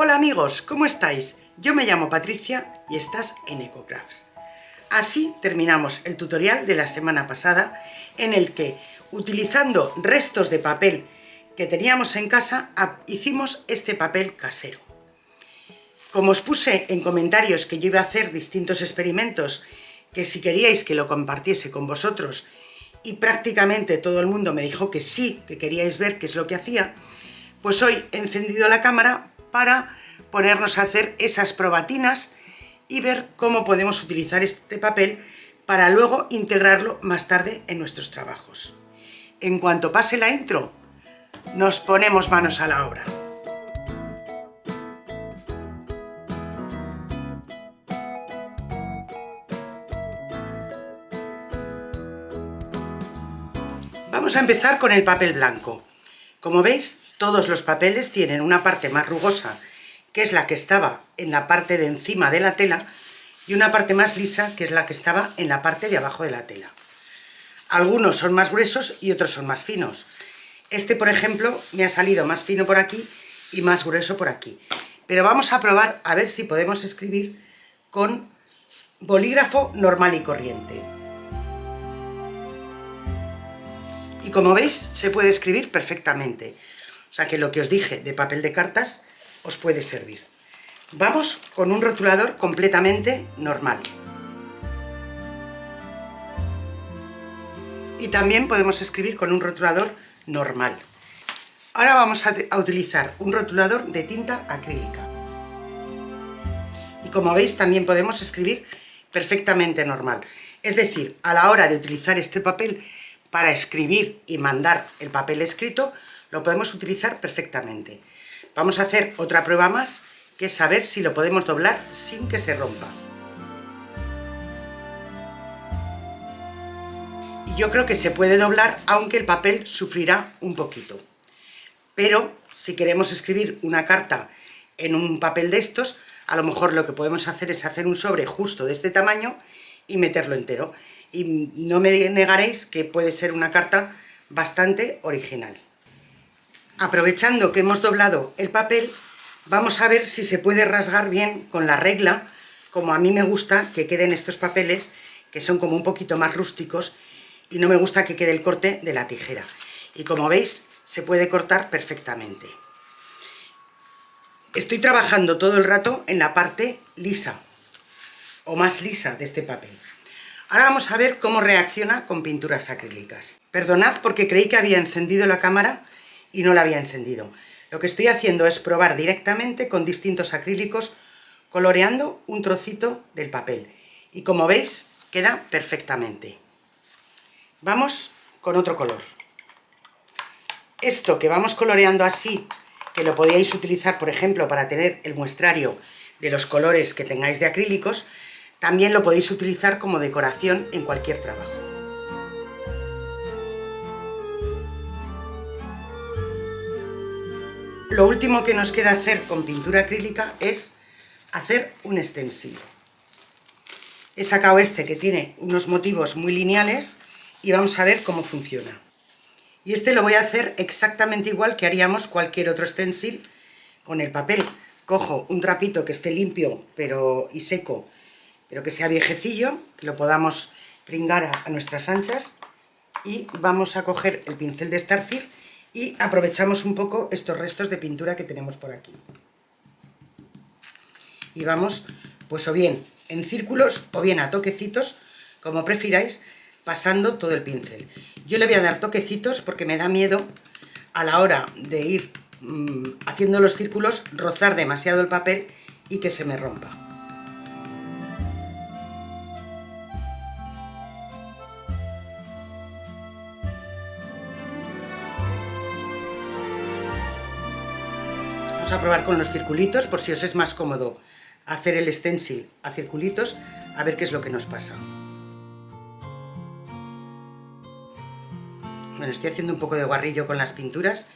Hola amigos, ¿cómo estáis? Yo me llamo Patricia y estás en EcoCrafts. Así terminamos el tutorial de la semana pasada en el que, utilizando restos de papel que teníamos en casa, hicimos este papel casero. Como os puse en comentarios que yo iba a hacer distintos experimentos, que si queríais que lo compartiese con vosotros, y prácticamente todo el mundo me dijo que sí, que queríais ver qué es lo que hacía, pues hoy he encendido la cámara para ponernos a hacer esas probatinas y ver cómo podemos utilizar este papel para luego integrarlo más tarde en nuestros trabajos. En cuanto pase la intro, nos ponemos manos a la obra. Vamos a empezar con el papel blanco. Como veis, todos los papeles tienen una parte más rugosa, que es la que estaba en la parte de encima de la tela, y una parte más lisa, que es la que estaba en la parte de abajo de la tela. Algunos son más gruesos y otros son más finos. Este, por ejemplo, me ha salido más fino por aquí y más grueso por aquí. Pero vamos a probar a ver si podemos escribir con bolígrafo normal y corriente. Y como veis, se puede escribir perfectamente. O sea que lo que os dije de papel de cartas os puede servir. Vamos con un rotulador completamente normal. Y también podemos escribir con un rotulador normal. Ahora vamos a utilizar un rotulador de tinta acrílica. Y como veis, también podemos escribir perfectamente normal. Es decir, a la hora de utilizar este papel para escribir y mandar el papel escrito, lo podemos utilizar perfectamente. Vamos a hacer otra prueba más, que es saber si lo podemos doblar sin que se rompa. Y yo creo que se puede doblar, aunque el papel sufrirá un poquito. Pero si queremos escribir una carta en un papel de estos, a lo mejor lo que podemos hacer es hacer un sobre justo de este tamaño y meterlo entero. Y no me negaréis que puede ser una carta bastante original. Aprovechando que hemos doblado el papel, vamos a ver si se puede rasgar bien con la regla, como a mí me gusta que queden estos papeles, que son como un poquito más rústicos, y no me gusta que quede el corte de la tijera. Y como veis, se puede cortar perfectamente. Estoy trabajando todo el rato en la parte lisa, o más lisa de este papel. Ahora vamos a ver cómo reacciona con pinturas acrílicas. Perdonad porque creí que había encendido la cámara y no la había encendido. Lo que estoy haciendo es probar directamente con distintos acrílicos, coloreando un trocito del papel. Y como veis, queda perfectamente. Vamos con otro color. Esto que vamos coloreando así, que lo podíais utilizar, por ejemplo, para tener el muestrario de los colores que tengáis de acrílicos, también lo podéis utilizar como decoración en cualquier trabajo. Lo último que nos queda hacer con pintura acrílica es hacer un stencil. He sacado este que tiene unos motivos muy lineales y vamos a ver cómo funciona. Y este lo voy a hacer exactamente igual que haríamos cualquier otro stencil con el papel. Cojo un trapito que esté limpio y seco, pero que sea viejecillo, que lo podamos pringar a nuestras anchas, y vamos a coger el pincel de estarcir y aprovechamos un poco estos restos de pintura que tenemos por aquí. Y vamos, pues o bien en círculos o bien a toquecitos, como prefiráis, pasando todo el pincel. Yo le voy a dar toquecitos porque me da miedo a la hora de ir haciendo los círculos, rozar demasiado el papel y que se me rompa. Vamos a probar con los circulitos, por si os es más cómodo hacer el stencil a circulitos, a ver qué es lo que nos pasa. Bueno, estoy haciendo un poco de guarrillo con las pinturas,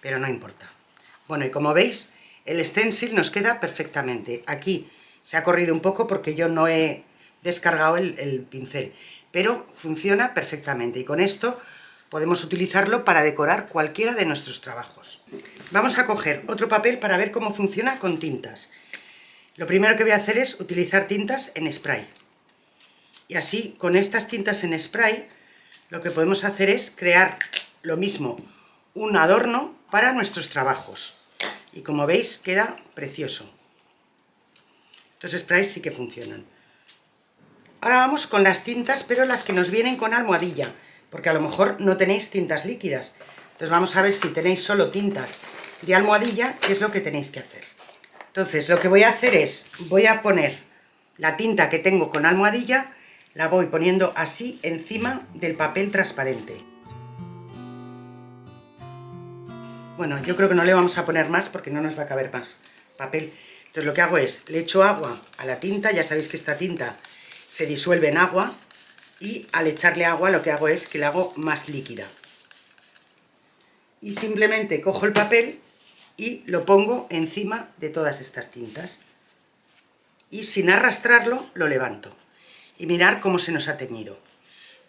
pero no importa. Bueno, y como veis, el stencil nos queda perfectamente. Aquí se ha corrido un poco porque yo no he descargado el pincel, pero funciona perfectamente. Y con esto podemos utilizarlo para decorar cualquiera de nuestros trabajos. Vamos a coger otro papel para ver cómo funciona con tintas. Lo primero que voy a hacer es utilizar tintas en spray. Y así, con estas tintas en spray, lo que podemos hacer es crear lo mismo, un adorno para nuestros trabajos. Y como veis, queda precioso. Estos sprays sí que funcionan. Ahora vamos con las tintas, pero las que nos vienen con almohadilla, porque a lo mejor no tenéis tintas líquidas. Entonces vamos a ver si tenéis solo tintas de almohadilla, qué es lo que tenéis que hacer. Entonces lo que voy a hacer es, voy a poner la tinta que tengo con almohadilla, la voy poniendo así encima del papel transparente. Bueno, yo creo que no le vamos a poner más porque no nos va a caber más papel. Entonces lo que hago es, le echo agua a la tinta, ya sabéis que esta tinta se disuelve en agua, y al echarle agua lo que hago es que la hago más líquida. Y simplemente cojo el papel y lo pongo encima de todas estas tintas. Y sin arrastrarlo lo levanto. Y mirad cómo se nos ha teñido.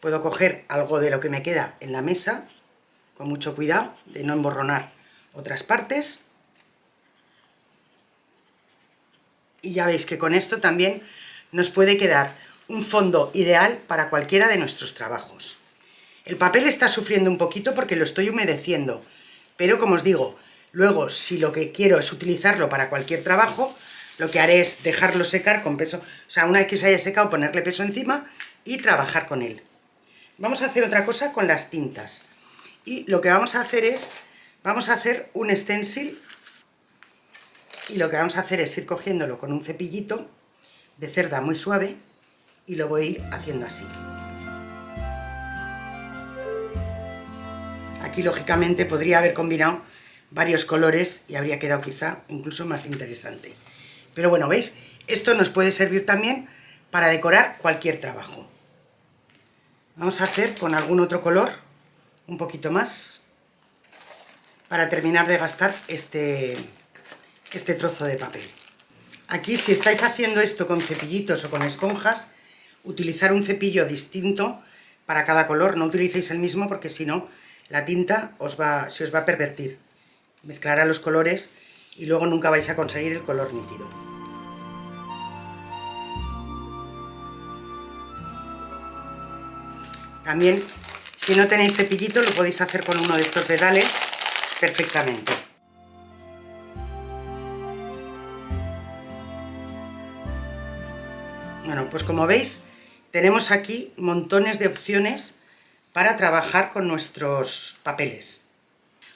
Puedo coger algo de lo que me queda en la mesa, con mucho cuidado de no emborronar otras partes. Y ya veis que con esto también nos puede quedar un fondo ideal para cualquiera de nuestros trabajos. El papel está sufriendo un poquito porque lo estoy humedeciendo, pero como os digo, luego si lo que quiero es utilizarlo para cualquier trabajo, lo que haré es dejarlo secar con peso, o sea, una vez que se haya secado, ponerle peso encima y trabajar con él. Vamos a hacer otra cosa con las tintas. Y lo que vamos a hacer es, vamos a hacer un stencil, y lo que vamos a hacer es ir cogiéndolo con un cepillito de cerda muy suave, y lo voy a ir haciendo así. Aquí lógicamente podría haber combinado varios colores y habría quedado quizá incluso más interesante. Pero bueno, ¿veis? Esto nos puede servir también para decorar cualquier trabajo. Vamos a hacer con algún otro color, un poquito más, para terminar de gastar este trozo de papel. Aquí, si estáis haciendo esto con cepillitos o con esponjas, utilizar un cepillo distinto para cada color, no utilicéis el mismo porque si no la tinta se os va a pervertir, mezclará los colores y luego nunca vais a conseguir el color nítido. También, si no tenéis cepillito, lo podéis hacer con uno de estos dedales perfectamente. Bueno, pues como veis, tenemos aquí montones de opciones para trabajar con nuestros papeles.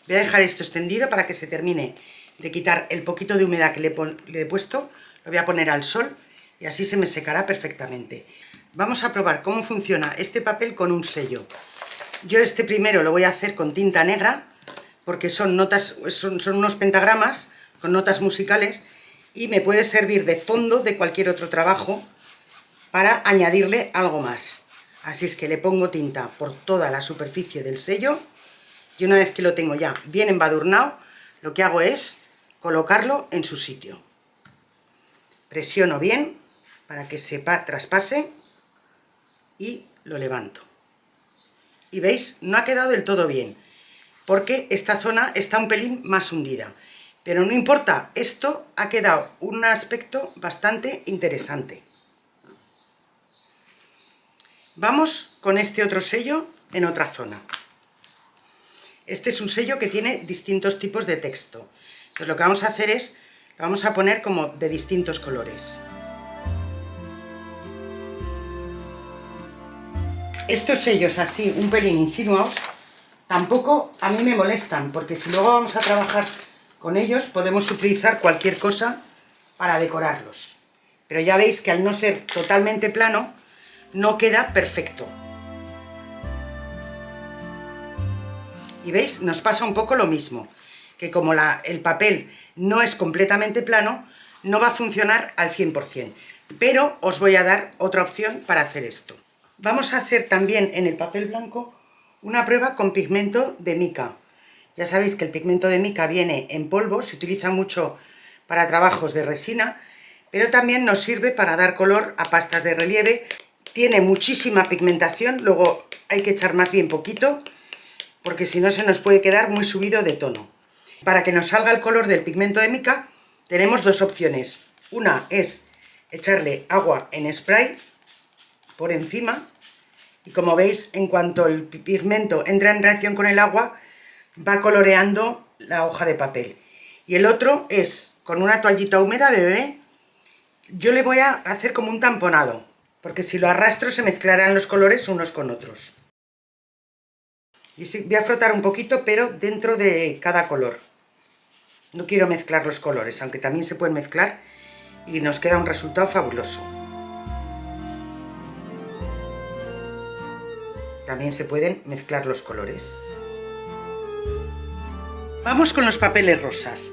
Voy a dejar esto extendido para que se termine de quitar el poquito de humedad que le he puesto. Lo voy a poner al sol y así se me secará perfectamente. Vamos a probar cómo funciona este papel con un sello. Yo este primero lo voy a hacer con tinta negra porque son unos pentagramas con notas musicales y me puede servir de fondo de cualquier otro trabajo para añadirle algo más. Así es que le pongo tinta por toda la superficie del sello y una vez que lo tengo ya bien embadurnado, lo que hago es colocarlo en su sitio. Presiono bien para que se traspase y lo levanto. Y veis, no ha quedado del todo bien, porque esta zona está un pelín más hundida. Pero no importa, esto ha quedado un aspecto bastante interesante. Vamos con este otro sello en otra zona. Este es un sello que tiene distintos tipos de texto. Entonces lo que vamos a hacer es, lo vamos a poner como de distintos colores. Estos sellos así, un pelín insinuados, tampoco a mí me molestan, porque si luego vamos a trabajar con ellos, podemos utilizar cualquier cosa para decorarlos. Pero ya veis que al no ser totalmente plano, no queda perfecto. Y veis, nos pasa un poco lo mismo, que como el papel no es completamente plano, no va a funcionar al 100%. Pero os voy a dar otra opción para hacer esto. Vamos a hacer también en el papel blanco una prueba con pigmento de mica. Ya sabéis que el pigmento de mica viene en polvo, se utiliza mucho para trabajos de resina, pero también nos sirve para dar color a pastas de relieve. Tiene muchísima pigmentación, luego hay que echar más bien poquito, porque si no se nos puede quedar muy subido de tono. Para que nos salga el color del pigmento de mica tenemos dos opciones. Una es echarle agua en spray por encima y como veis, en cuanto el pigmento entra en reacción con el agua va coloreando la hoja de papel. Y el otro es con una toallita húmeda de bebé. Yo le voy a hacer como un tamponado, porque si lo arrastro se mezclarán los colores unos con otros. Y sí, voy a frotar un poquito, pero dentro de cada color. No quiero mezclar los colores, aunque también se pueden mezclar y nos queda un resultado fabuloso. También se pueden mezclar los colores. Vamos con los papeles rosas.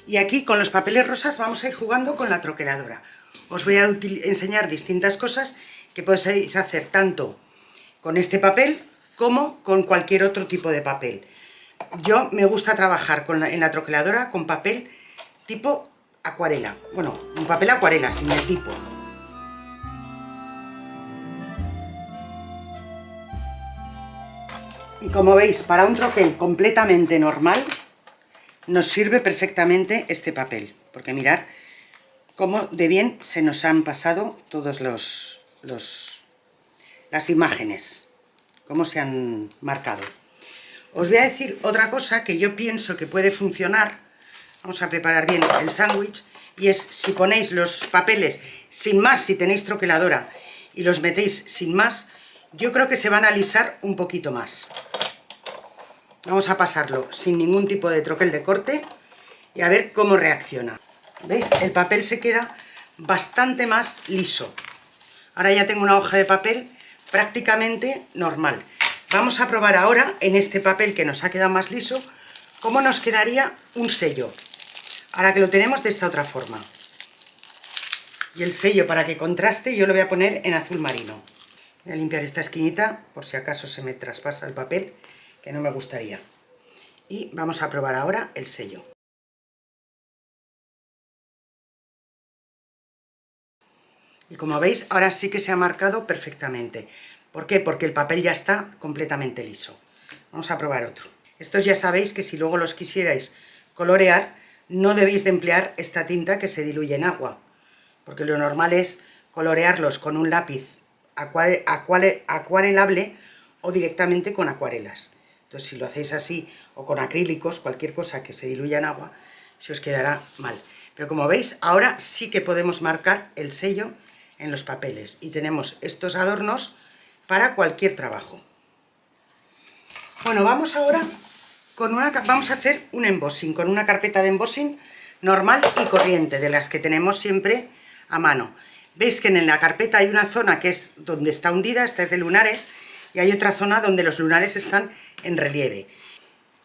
Y aquí con los papeles rosas vamos a ir jugando con la troqueladora. Os voy a enseñar distintas cosas que podéis hacer tanto con este papel como con cualquier otro tipo de papel. Yo me gusta trabajar en la troqueladora con papel tipo acuarela. Bueno, un papel acuarela, sin el tipo. Y como veis, para un troquel completamente normal, nos sirve perfectamente este papel. Porque mirad cómo de bien se nos han pasado todas las imágenes, cómo se han marcado. Os voy a decir otra cosa que yo pienso que puede funcionar. Vamos a preparar bien el sándwich. Y es, si ponéis los papeles sin más, si tenéis troqueladora, y los metéis sin más, yo creo que se van a alisar un poquito más. Vamos a pasarlo sin ningún tipo de troquel de corte y a ver cómo reacciona. ¿Veis? El papel se queda bastante más liso. Ahora ya tengo una hoja de papel prácticamente normal. Vamos a probar ahora en este papel que nos ha quedado más liso cómo nos quedaría un sello. Ahora que lo tenemos de esta otra forma. Y el sello, para que contraste, yo lo voy a poner en azul marino. Voy a limpiar esta esquinita por si acaso se me traspasa el papel, que no me gustaría. Y vamos a probar ahora el sello. Y como veis, ahora sí que se ha marcado perfectamente. ¿Por qué? Porque el papel ya está completamente liso. Vamos a probar otro. Estos ya sabéis que si luego los quisierais colorear, no debéis de emplear esta tinta que se diluye en agua. Porque lo normal es colorearlos con un lápiz acuarelable o directamente con acuarelas. Entonces, si lo hacéis así o con acrílicos, cualquier cosa que se diluya en agua, se os quedará mal. Pero como veis, ahora sí que podemos marcar el sello en los papeles y tenemos estos adornos para cualquier trabajo. Bueno, vamos ahora vamos a hacer un embossing con una carpeta de embossing normal y corriente, de las que tenemos siempre a mano. Veis que en la carpeta hay una zona que es donde está hundida, esta es de lunares, y hay otra zona donde los lunares están en relieve.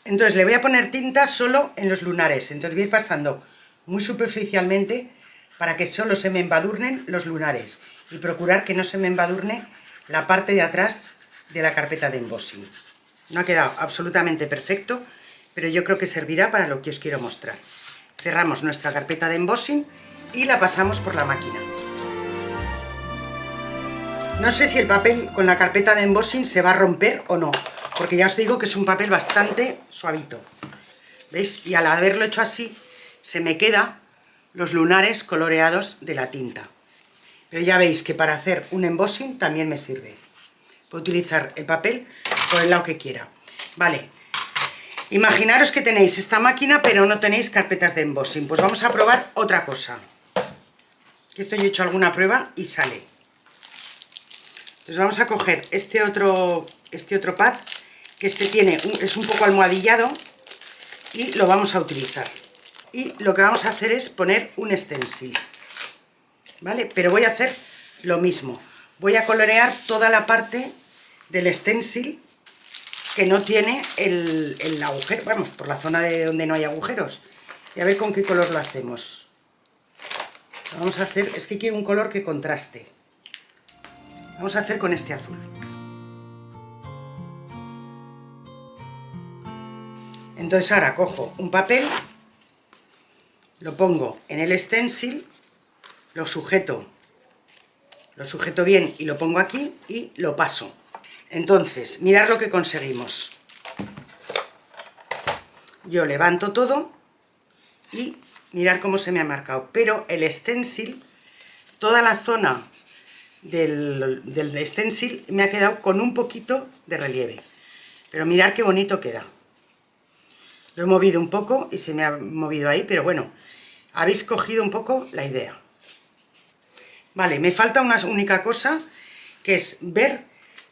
Entonces le voy a poner tinta solo en los lunares, entonces voy a ir pasando muy superficialmente para que solo se me embadurnen los lunares y procurar que no se me embadurne la parte de atrás de la carpeta de embossing. No ha quedado absolutamente perfecto, pero yo creo que servirá para lo que os quiero mostrar. Cerramos nuestra carpeta de embossing y la pasamos por la máquina. No sé si el papel con la carpeta de embossing se va a romper o no, porque ya os digo que es un papel bastante suavito. ¿Veis? Y al haberlo hecho así, se me quedan los lunares coloreados de la tinta. Pero ya veis que para hacer un embossing también me sirve. Puedo utilizar el papel por el lado que quiera. Vale, imaginaros que tenéis esta máquina pero no tenéis carpetas de embossing. Pues vamos a probar otra cosa. Esto yo he hecho alguna prueba y sale. Entonces vamos a coger este otro pad, que es un poco almohadillado, y lo vamos a utilizar. Y lo que vamos a hacer es poner un stencil, ¿vale? Pero voy a hacer lo mismo. Voy a colorear toda la parte del stencil que no tiene el agujero, vamos, por la zona de donde no hay agujeros. Y a ver con qué color lo hacemos. Lo vamos a hacer, es que quiero un color que contraste. Vamos a hacer con este azul. Entonces ahora cojo un papel, lo pongo en el stencil, lo sujeto bien y lo pongo aquí y lo paso. Entonces, mirad lo que conseguimos. yo levanto todo y mirar cómo se me ha marcado. Pero el stencil, toda la zona del stencil me ha quedado con un poquito de relieve. Pero mirad qué bonito queda. Lo he movido un poco y se me ha movido ahí, pero bueno, habéis cogido un poco la idea. Vale, me falta una única cosa, que es ver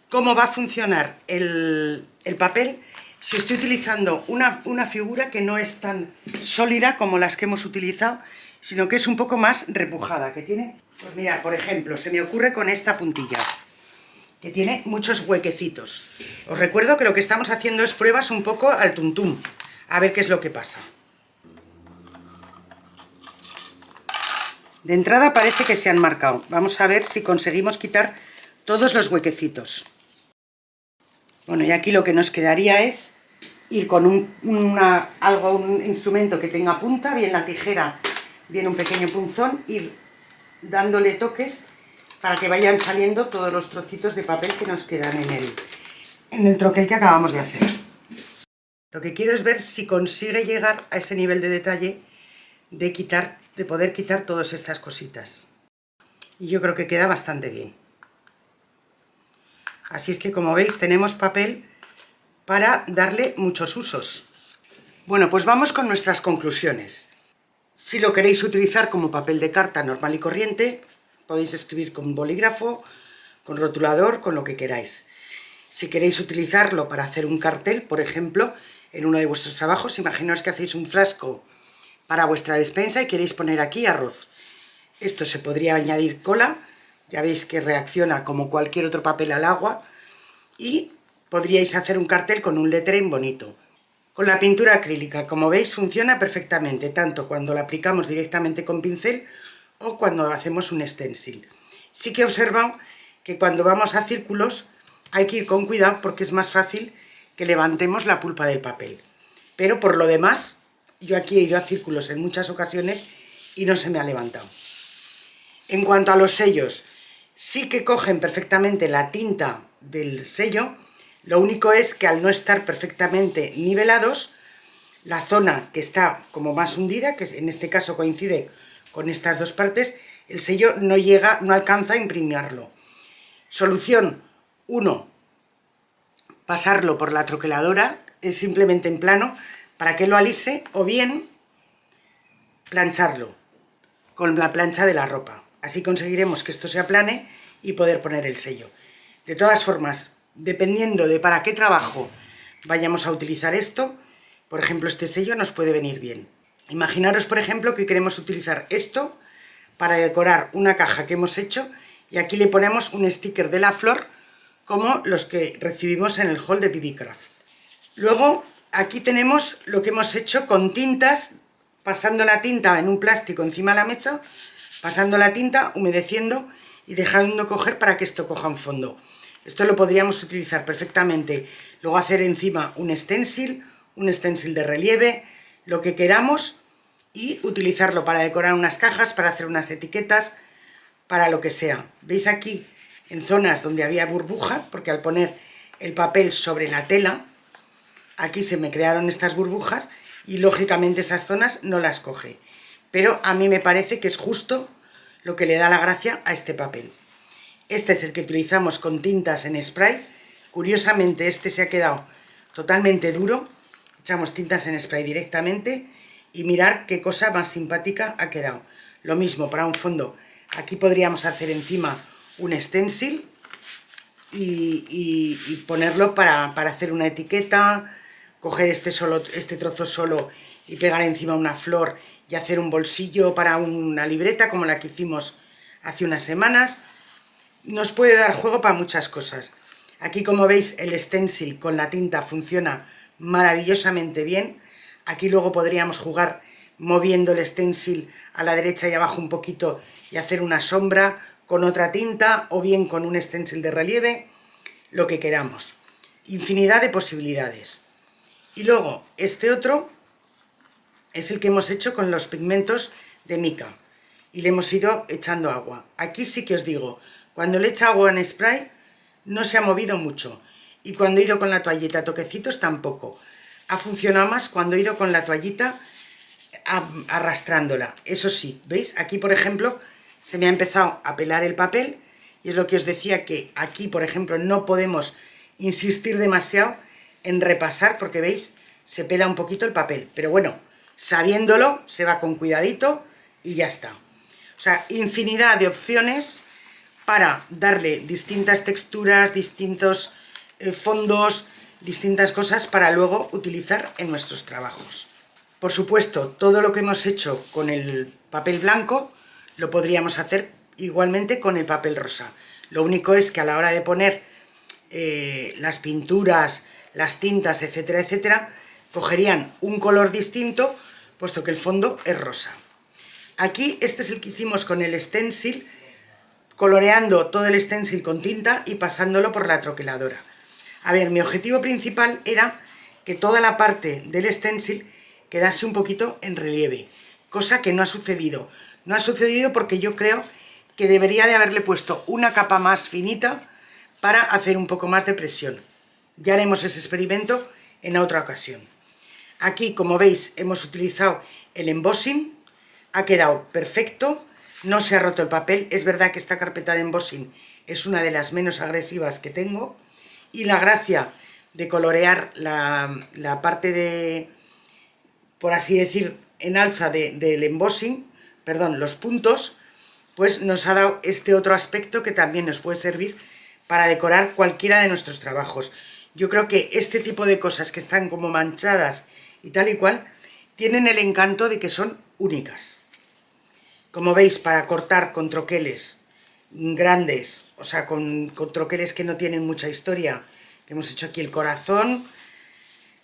cómo va a funcionar el papel si estoy utilizando una figura que no es tan sólida como las que hemos utilizado, sino que es un poco más repujada, que tiene, pues mirad, por ejemplo, se me ocurre con esta puntilla, que tiene muchos huequecitos. Os recuerdo que lo que estamos haciendo es pruebas un poco al tuntum, a ver qué es lo que pasa. De entrada parece que se han marcado. Vamos a ver si conseguimos quitar todos los huequecitos. Bueno, y aquí lo que nos quedaría es ir con un instrumento que tenga punta, bien la tijera, bien un pequeño punzón, ir dándole toques para que vayan saliendo todos los trocitos de papel que nos quedan en el troquel que acabamos de hacer. Lo que quiero es ver si consigue llegar a ese nivel de detalle de poder quitar todas estas cositas. Y yo creo que queda bastante bien. Así es que, como veis, tenemos papel para darle muchos usos. Bueno, pues vamos con nuestras conclusiones. Si lo queréis utilizar como papel de carta normal y corriente, podéis escribir con bolígrafo, con rotulador, con lo que queráis. Si queréis utilizarlo para hacer un cartel, por ejemplo, en uno de vuestros trabajos, imaginaos que hacéis un frasco para vuestra despensa y queréis poner aquí arroz. Esto se podría añadir cola, ya veis que reacciona como cualquier otro papel al agua, y podríais hacer un cartel con un lettering bonito. Con la pintura acrílica, como veis, funciona perfectamente, tanto cuando la aplicamos directamente con pincel o cuando hacemos un stencil. Sí que he observado que cuando vamos a círculos hay que ir con cuidado porque es más fácil que levantemos la pulpa del papel. Pero por lo demás, yo aquí he ido a círculos en muchas ocasiones y no se me ha levantado. En cuanto a los sellos, sí que cogen perfectamente la tinta del sello, lo único es que al no estar perfectamente nivelados, la zona que está como más hundida, que en este caso coincide con estas dos partes, el sello no alcanza a imprimirlo. Solución 1, pasarlo por la troqueladora, es simplemente en plano, para que lo alise, o bien plancharlo con la plancha de la ropa. Así conseguiremos que esto se aplane y poder poner el sello. De todas formas, dependiendo de para qué trabajo vayamos a utilizar esto, por ejemplo, este sello nos puede venir bien. Imaginaros, por ejemplo, que queremos utilizar esto para decorar una caja que hemos hecho y aquí le ponemos un sticker de la flor como los que recibimos en el haul de BB Craft. Luego, aquí tenemos lo que hemos hecho con tintas, pasando la tinta en un plástico encima de la mecha, pasando la tinta, humedeciendo y dejando coger para que esto coja un fondo. Esto lo podríamos utilizar perfectamente, luego hacer encima un stencil de relieve, lo que queramos, y utilizarlo para decorar unas cajas, para hacer unas etiquetas, para lo que sea. ¿Veis aquí en zonas donde había burbuja? Porque al poner el papel sobre la tela, aquí se me crearon estas burbujas y lógicamente esas zonas no las coge. Pero a mí me parece que es justo lo que le da la gracia a este papel. Este es el que utilizamos con tintas en spray. Curiosamente este se ha quedado totalmente duro. Echamos tintas en spray directamente y mirar qué cosa más simpática ha quedado. Lo mismo para un fondo. Aquí podríamos hacer encima un stencil y ponerlo para hacer una etiqueta, coger este trozo solo y pegar encima una flor y hacer un bolsillo para una libreta como la que hicimos hace unas semanas. Nos puede dar juego para muchas cosas. Aquí, como veis, el stencil con la tinta funciona maravillosamente bien. Aquí luego podríamos jugar moviendo el stencil a la derecha y abajo un poquito y hacer una sombra con otra tinta o bien con un stencil de relieve, lo que queramos. Infinidad de posibilidades. Y luego este otro es el que hemos hecho con los pigmentos de mica y le hemos ido echando agua. Aquí sí que os digo, cuando le echo agua en spray no se ha movido mucho y cuando he ido con la toallita a toquecitos tampoco. ha funcionado más cuando he ido con la toallita arrastrándola. Eso sí, ¿veis? Aquí, por ejemplo, se me ha empezado a pelar el papel, y es lo que os decía, que aquí, por ejemplo, no podemos insistir demasiado en repasar, porque, ¿veis? Se pela un poquito el papel, pero bueno, sabiéndolo, se va con cuidadito y ya está. O sea, infinidad de opciones para darle distintas texturas, distintos fondos, distintas cosas para luego utilizar en nuestros trabajos. Por supuesto, todo lo que hemos hecho con el papel blanco lo podríamos hacer igualmente con el papel rosa. Lo único es que a la hora de poner las pinturas, las tintas, etcétera, etcétera, cogerían un color distinto, puesto que el fondo es rosa. Aquí este es el que hicimos con el stencil, coloreando todo el stencil con tinta y pasándolo por la troqueladora. A ver, mi objetivo principal era que toda la parte del stencil quedase un poquito en relieve, cosa que no ha sucedido. No ha sucedido porque yo creo que debería de haberle puesto una capa más finita para hacer un poco más de presión. Ya haremos ese experimento en otra ocasión. Aquí, como veis, hemos utilizado el embossing, ha quedado perfecto, no se ha roto el papel. Es verdad que esta carpeta de embossing es una de las menos agresivas que tengo, y la gracia de colorear la parte de, por así decir, en alza del embossing, perdón, los puntos, pues nos ha dado este otro aspecto que también nos puede servir para decorar cualquiera de nuestros trabajos. Yo creo que este tipo de cosas que están como manchadas y tal y cual, tienen el encanto de que son únicas. Como veis, para cortar con troqueles grandes, o sea, con troqueles que no tienen mucha historia, que hemos hecho aquí el corazón,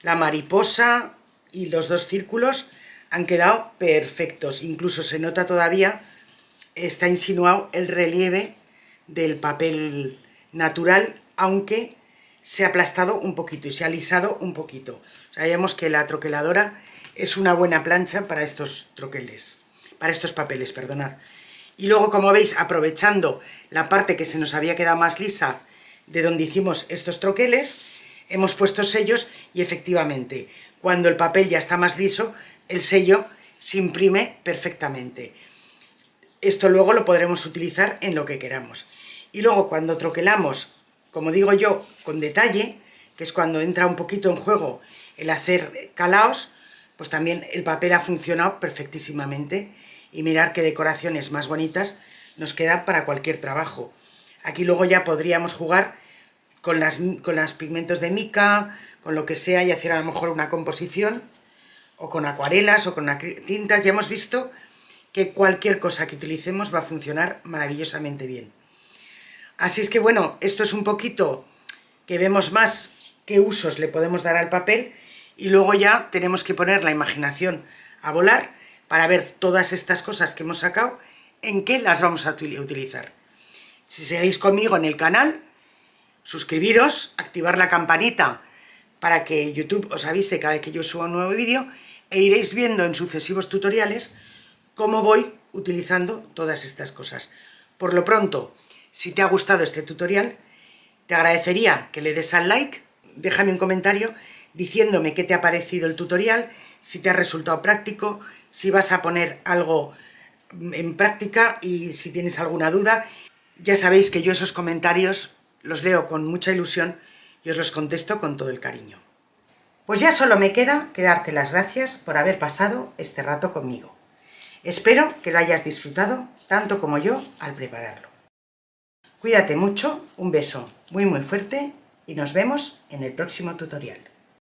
la mariposa y los dos círculos, han quedado perfectos. Incluso se nota todavía, está insinuado el relieve del papel natural, aunque se ha aplastado un poquito y se ha alisado un poquito. O sea, vemos que la troqueladora es una buena plancha para estos troqueles, para estos papeles, perdonad. Y luego, como veis, aprovechando la parte que se nos había quedado más lisa de donde hicimos estos troqueles, hemos puesto sellos y efectivamente, cuando el papel ya está más liso, el sello se imprime perfectamente. Esto luego lo podremos utilizar en lo que queramos. Y luego, cuando troquelamos, como digo yo, con detalle, que es cuando entra un poquito en juego el hacer calaos, pues también el papel ha funcionado perfectísimamente, y mirar qué decoraciones más bonitas nos quedan para cualquier trabajo. Aquí luego ya podríamos jugar con los pigmentos de mica, con lo que sea, y hacer a lo mejor una composición, o con acuarelas, o con tintas. Ya hemos visto que cualquier cosa que utilicemos va a funcionar maravillosamente bien. Así es que bueno, esto es un poquito que vemos más qué usos le podemos dar al papel, y luego ya tenemos que poner la imaginación a volar para ver todas estas cosas que hemos sacado, en qué las vamos a utilizar. Si seguís conmigo en el canal, suscribiros, activar la campanita para que YouTube os avise cada vez que yo suba un nuevo vídeo, e iréis viendo en sucesivos tutoriales cómo voy utilizando todas estas cosas. Por lo pronto, si te ha gustado este tutorial, te agradecería que le des al like, déjame un comentario diciéndome qué te ha parecido el tutorial, si te ha resultado práctico, si vas a poner algo en práctica, y si tienes alguna duda. Ya sabéis que yo esos comentarios los leo con mucha ilusión y os los contesto con todo el cariño. Pues ya solo me queda que darte las gracias por haber pasado este rato conmigo. Espero que lo hayas disfrutado tanto como yo al prepararlo. Cuídate mucho, un beso muy muy fuerte y nos vemos en el próximo tutorial.